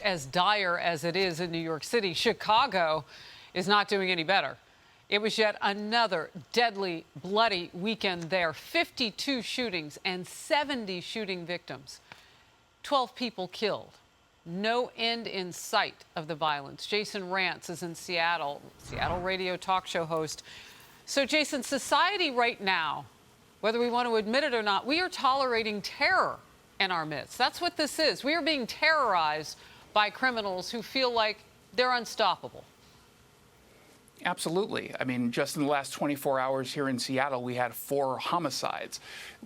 As dire as it is in New York City, Chicago is not doing any better. It was yet another deadly, bloody weekend there. 52 shootings and 70 shooting victims. 12 people killed. No end in sight of the violence. Jason Rantz is in Seattle radio talk show host. So, Jason, society right now, whether we want to admit it or not, we are tolerating terror in our midst. That's what this is. We are being terrorized by criminals who feel like they're unstoppable. Absolutely. I mean, just in the last 24 hours here in Seattle, we had 4 homicides.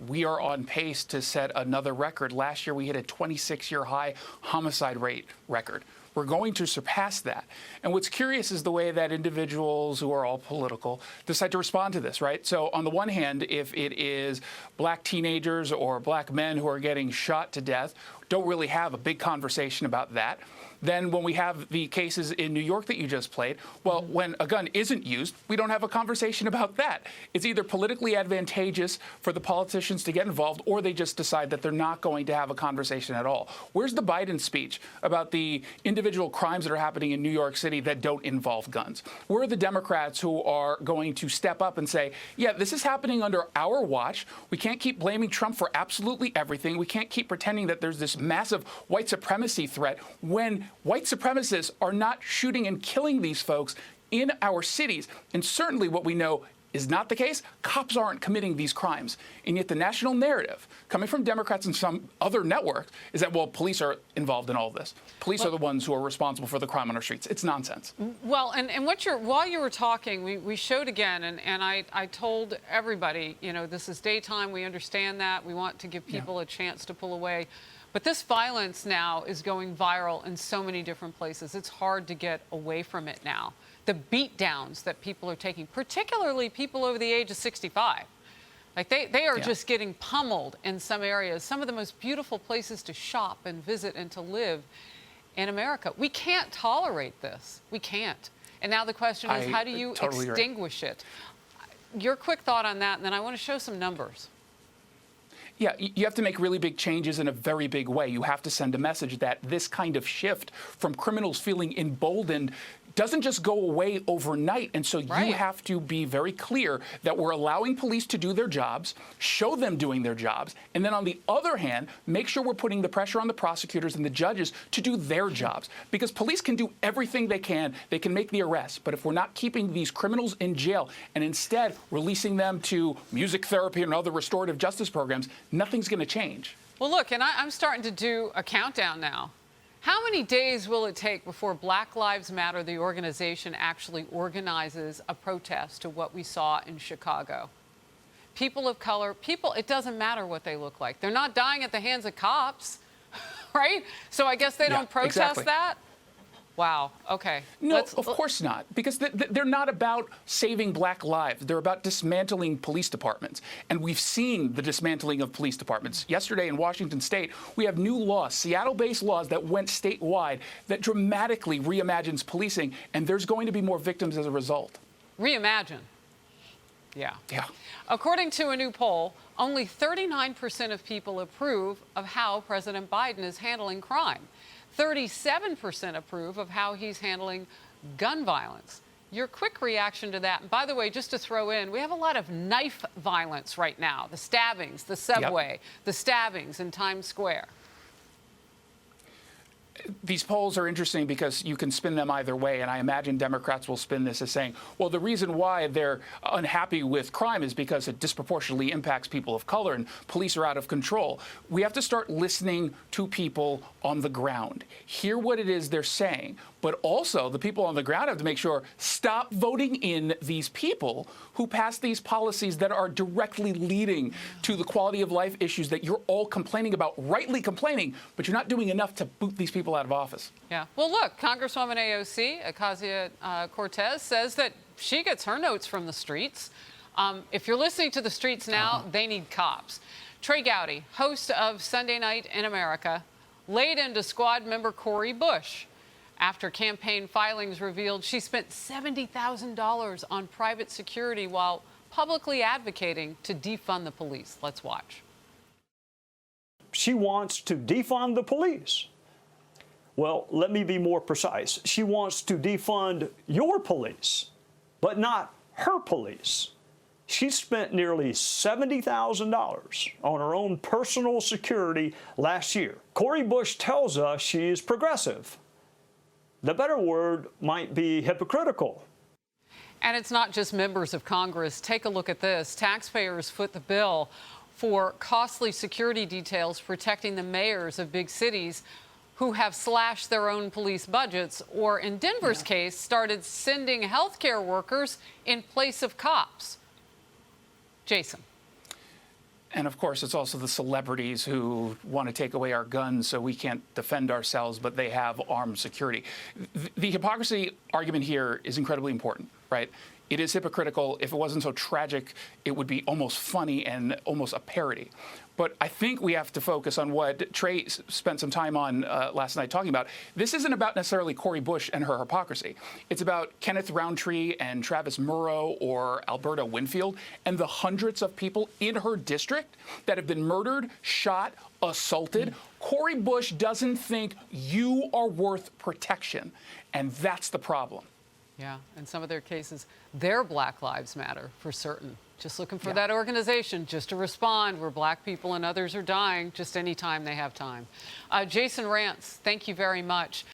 We are on pace to set another record. Last year, we hit a 26-year high homicide rate record. We're going to surpass that. And what's curious is the way that individuals who are all political decide to respond to this, right? So on the one hand, if it is black teenagers or black men who are getting shot to death, don't really have a big conversation about that. Then when we have the cases in New York that you just played, well, when a gun isn't used, we don't have a conversation about that. It's either politically advantageous for the politicians to get involved, or they just decide that they're not going to have a conversation at all. Where's the Biden speech about the individual crimes that are happening in New York City that don't involve guns? Where are the Democrats who are going to step up and say, yeah, this is happening under our watch. We can't keep blaming Trump for absolutely everything. We can't keep pretending that there's this massive white supremacy threat when white supremacists are not shooting and killing these folks in our cities. And certainly what we know is not the case. Cops aren't committing these crimes. And yet the national narrative coming from Democrats and some other networks is that, well, police are involved in all this. Police are the ones who are responsible for the crime on our streets. It's nonsense. Well, and while you were talking, we showed again, and I told everybody, you know, this is daytime. We understand that. We want to give people a chance to pull away. But this violence now is going viral in so many different places. It's hard to get away from it now. The beat downs that people are taking, particularly people over the age of 65. Like they are just getting pummeled in some areas, some of the most beautiful places to shop and visit and to live in America. We can't tolerate this. We can't. And now the question is, how do you extinguish it? Your quick thought on that, and then I want to show some numbers. Yeah, you have to make really big changes in a very big way. You have to send a message that this kind of shift from criminals feeling emboldened doesn't just go away overnight. And so you have to be very clear that we're allowing police to do their jobs, show them doing their jobs, and then on the other hand, make sure we're putting the pressure on the prosecutors and the judges to do their jobs. Because police can do everything they can make the arrest. But if we're not keeping these criminals in jail and instead releasing them to music therapy and other restorative justice programs, nothing's going to change. Well, look, and I'm starting to do a countdown now. How many days will it take before Black Lives Matter, the organization, actually organizes a protest to what we saw in Chicago? People of color, it doesn't matter what they look like. They're not dying at the hands of cops, right? So I guess they don't protest that? Wow. Okay. No, of course not, because they're not about saving black lives. They're about dismantling police departments. And we've seen the dismantling of police departments. Yesterday in Washington State, we have new laws, Seattle-based laws that went statewide that dramatically reimagines policing, and there's going to be more victims as a result. Reimagine. Yeah. According to a new poll, only 39% of people approve of how President Biden is handling crime. 37% approve of how he's handling gun violence. Your quick reaction to that, and by the way, just to throw in, we have a lot of knife violence right now. The stabbings, the subway, the stabbings in Times Square. These polls are interesting because you can spin them either way, and I imagine Democrats will spin this as saying, well, the reason why they're unhappy with crime is because it disproportionately impacts people of color and police are out of control. We have to start listening to people on the ground, hear what it is they're saying, but also the people on the ground have to make sure, stop voting in these people who pass these policies that are directly leading to the quality of life issues that you're all complaining about, rightly complaining, but you're not doing enough to boot these people out of office. Yeah. Well, look, Congresswoman AOC, Ocasio-Cortez, says that she gets her notes from the streets. If you're listening to the streets now, they need cops. Trey Gowdy, host of Sunday Night in America, laid into squad member Cori Bush after campaign filings revealed she spent $70,000 on private security while publicly advocating to defund the police. Let's watch. She wants to defund the police. Well, let me be more precise. She wants to defund your police, but not her police. She spent nearly $70,000 on her own personal security last year. Cori Bush tells us she is progressive. The better word might be hypocritical. And it's not just members of Congress. Take a look at this. Taxpayers foot the bill for costly security details protecting the mayors of big cities who have slashed their own police budgets, or in Denver's case, started sending healthcare workers in place of cops. Jason. And of course, it's also the celebrities who want to take away our guns so we can't defend ourselves, but they have armed security. The hypocrisy argument here is incredibly important, right? It is hypocritical. If it wasn't so tragic, it would be almost funny and almost a parody. But I think we have to focus on what Trey spent some time on last night talking about. This isn't about necessarily Cori Bush and her hypocrisy. It's about Kenneth Roundtree and Travis Murrow or Alberta Winfield and the hundreds of people in her district that have been murdered, shot, assaulted. Cori Bush doesn't think you are worth protection, and that's the problem. Yeah, in some of their cases, their Black Lives Matter for certain. Just looking for that organization just to respond where black people and others are dying just any time they have time. Jason Rantz, thank you very much.